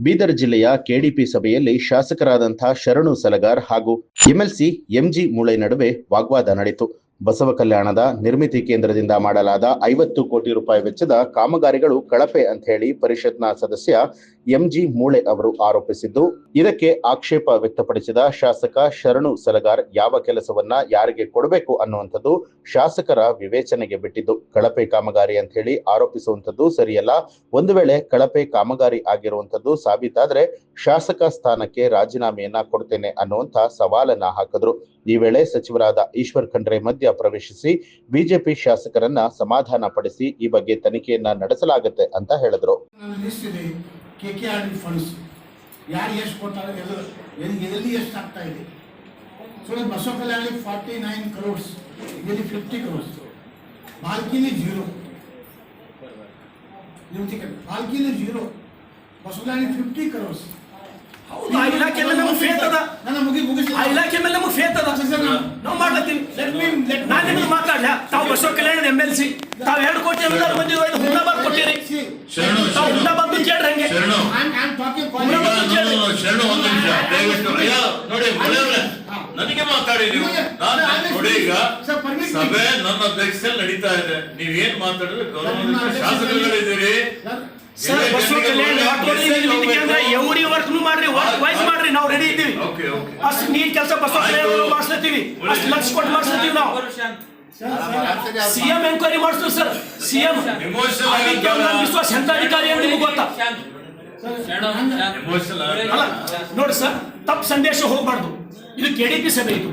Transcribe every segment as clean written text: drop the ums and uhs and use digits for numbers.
ಬೀದರ್ ಜಿಲ್ಲೆಯ ಕೆಡಿಪಿ ಸಭೆಯಲ್ಲಿ ಶಾಸಕರಾದಂತಹ ಶರಣು ಸಲಗಾರ್ ಹಾಗೂ ಎಂಎಲ್ಸಿ ಎಂಜಿ ಮೂಳೆ ನಡುವೆ ವಾಗ್ವಾದ ನಡೆಯಿತು. ಬಸವ ಕಲ್ಯಾಣದ ನಿರ್ಮಿತಿ ಕೇಂದ್ರದಿಂದ ಮಾಡಲಾದ 50 ಕೋಟಿ ರೂಪಾಯಿ ವೆಚ್ಚದ ಕಾಮಗಾರಿಗಳು ಕಳಪೆ ಅಂತ ಹೇಳಿ ಪರಿಷತ್ನ ಸದಸ್ಯ ಎಂಜಿ ಮೂಳೆ ಅವರು ಆರೋಪಿಸಿದ್ದು, ಇದಕ್ಕೆ ಆಕ್ಷೇಪ ವ್ಯಕ್ತಪಡಿಸಿದ ಶಾಸಕ ಶರಣು ಸಲಗಾರ್ ಯಾವ ಕೆಲಸವನ್ನ ಯಾರಿಗೆ ಕೊಡಬೇಕು ಅನ್ನುವಂಥದ್ದು ಶಾಸಕರ ವಿವೇಚನೆಗೆ ಬಿಟ್ಟಿದ್ದು. ಕಳಪೆ ಕಾಮಗಾರಿ ಅಂತ ಹೇಳಿ ಆರೋಪಿಸುವಂಥದ್ದು ಸರಿಯಲ್ಲ. ಒಂದು ವೇಳೆ ಕಳಪೆ ಕಾಮಗಾರಿ ಆಗಿರುವಂಥದ್ದು ಸಾಬೀತಾದ್ರೆ ಶಾಸಕ ಸ್ಥಾನಕ್ಕೆ ರಾಜೀನಾಮೆಯನ್ನ ಕೊಡ್ತೇನೆ ಅನ್ನುವಂಥ ಸವಾಲನ್ನ ಹಾಕಿದ್ರು. ಈ ವೇಳೆ ಸಚಿವರಾದ ಈಶ್ವರ್ ಖಂಡ್ರೆ ಮಧ್ಯ ಪ್ರವೇಶಿಸಿ ಬಿಜೆಪಿ ಶಾಸಕರನ್ನ ಸಮಾಧಾನ ಪಡಿಸಿ ಈ ಬಗ್ಗೆ ತನಿಖೆಯನ್ನ ನಡೆಸಲಾಗುತ್ತೆ ಅಂತ ಹೇಳಿದ್ರು. ಬಸವ ಕಲ್ಯಾಣ 49 crores, 50 crores, ಬಾಲ್ಕಿನಿ 0, ಬಾಲ್ಕಿನಿ 0, ಬಸವ ಕಲ್ಯಾಣ 50 crores. ಆ ಇಲಾಖೆ ಮೇಲೆ ನಮಗೆ ಫೇತ್ ಅದ. ಆ ಇಲಾಖೆ ಮೇಲೆ ನಮಗೆ ಫೇತ್ ಅದ. ನಾವು ಮಾಡ್ಲತ್ತೀವಿ. ನಾನು ನಿಮಗೆ ಮಾತಾಡ್ಲ. ತಾವು ಬಸವ ಕಲ್ಯಾಣದ MLC, ತಾವು 2 ಕೋಟಿ ಅನುದಾನ ಬಂದಿದ್ದು ಹುಂಡಾಬಾದ್ ಕೊಟ್ಟಿರಿ. ತಾವು ಹುಂಡಾಬಾದ್ ಕೇಳ್ರಿ ಹಂಗೆ. ಶರಣು ಒಂದು ನಿಮಿಷ ದಯವಿಟ್ಟು ನೋಡಿ ನನಗೆ ಮಾತಾಡಿ ನೀವು. ನಾನು ನೋಡಿ ಈಗ ಸಭೆ ನನ್ನ ಅಧ್ಯಕ್ಷರಲ್ಲಿ ನಡೀತಾ ಇದೆ. ನೀವೇನ್ ಮಾತಾಡಿದ್ರೆ ಗೌರವ ಶಾಸಕರುಗಳಿದ್ದೀರಿ. ಸರ್ ಬಸವ ಕಲ್ಯಾಣ ಎವ್ರಿ ವರ್ಕ್ ಮಾಡ್ರಿ, ವರ್ಕ್ ವೈಸ್ ಮಾಡ್ರಿ, ನಾವು ರೆಡಿ ಇದ್ದೀವಿ. ಅಷ್ಟು ನೀನ್ ಕೆಲಸ ಬಸವ ಕಲ್ಯಾಣ ಮಾಡಿಸ್ಲತ್ತೀವಿ, ಅಷ್ಟು ಲಕ್ಷ ಕೊಟ್ಟು ಮಾಡಿಸ್ಲತ್ತೀವಿ ನಾವು. ಸಿಎಂ ಎನ್ಕ್ವೈರಿ ಮಾಡಿಸ್ತೀವಿ ಸರ್. ಸಿಎಂ ವಿಶ್ವಾಸ ಎಂತ ಅಧಿಕಾರಿ ಅಂತ ನಿಮ್ಗೆ ಗೊತ್ತಾ? ಅಲ್ಲ ನೋಡಿ ಸರ್, ತಪ್ಪು ಸಂದೇಶ ಹೋಗ್ಬಾರ್ದು. ಇದು ಕೆಡಿಪಿ ಸಭೆ, ಇದು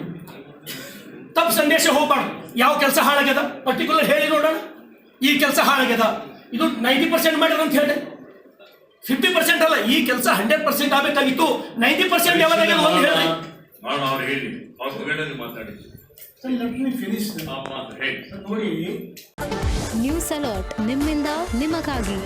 ತಪ್ಪು ಸಂದೇಶ ಹೋಗ್ಬಾರ್ದು. ಯಾವ ಕೆಲಸ ಹಾಳಾಗ್ಯದ ಪರ್ಟಿಕ್ಯುಲರ್ ಹೇಳಿ ನೋಡೋಣ. ಈ ಕೆಲಸ ಹಾಳಾಗ್ಯದ, ಇದು 90% ಮಾಡಿದ್ರು ಅಂತ ಹೇಳಿ, 50% ಅಲ್ಲ, ಈ ಕೆಲಸ 100% ಆಗಬೇಕಾಗಿತ್ತು. 90% ಯಾವಾಗಲೇ ಒಂದು ಹೇಳಿ ನೋಡಿ. ನ್ಯೂಸ್ ಅಲರ್ಟ್ ನಿಮ್ಮಿಂದ ನಿಮಗಾಗಿ.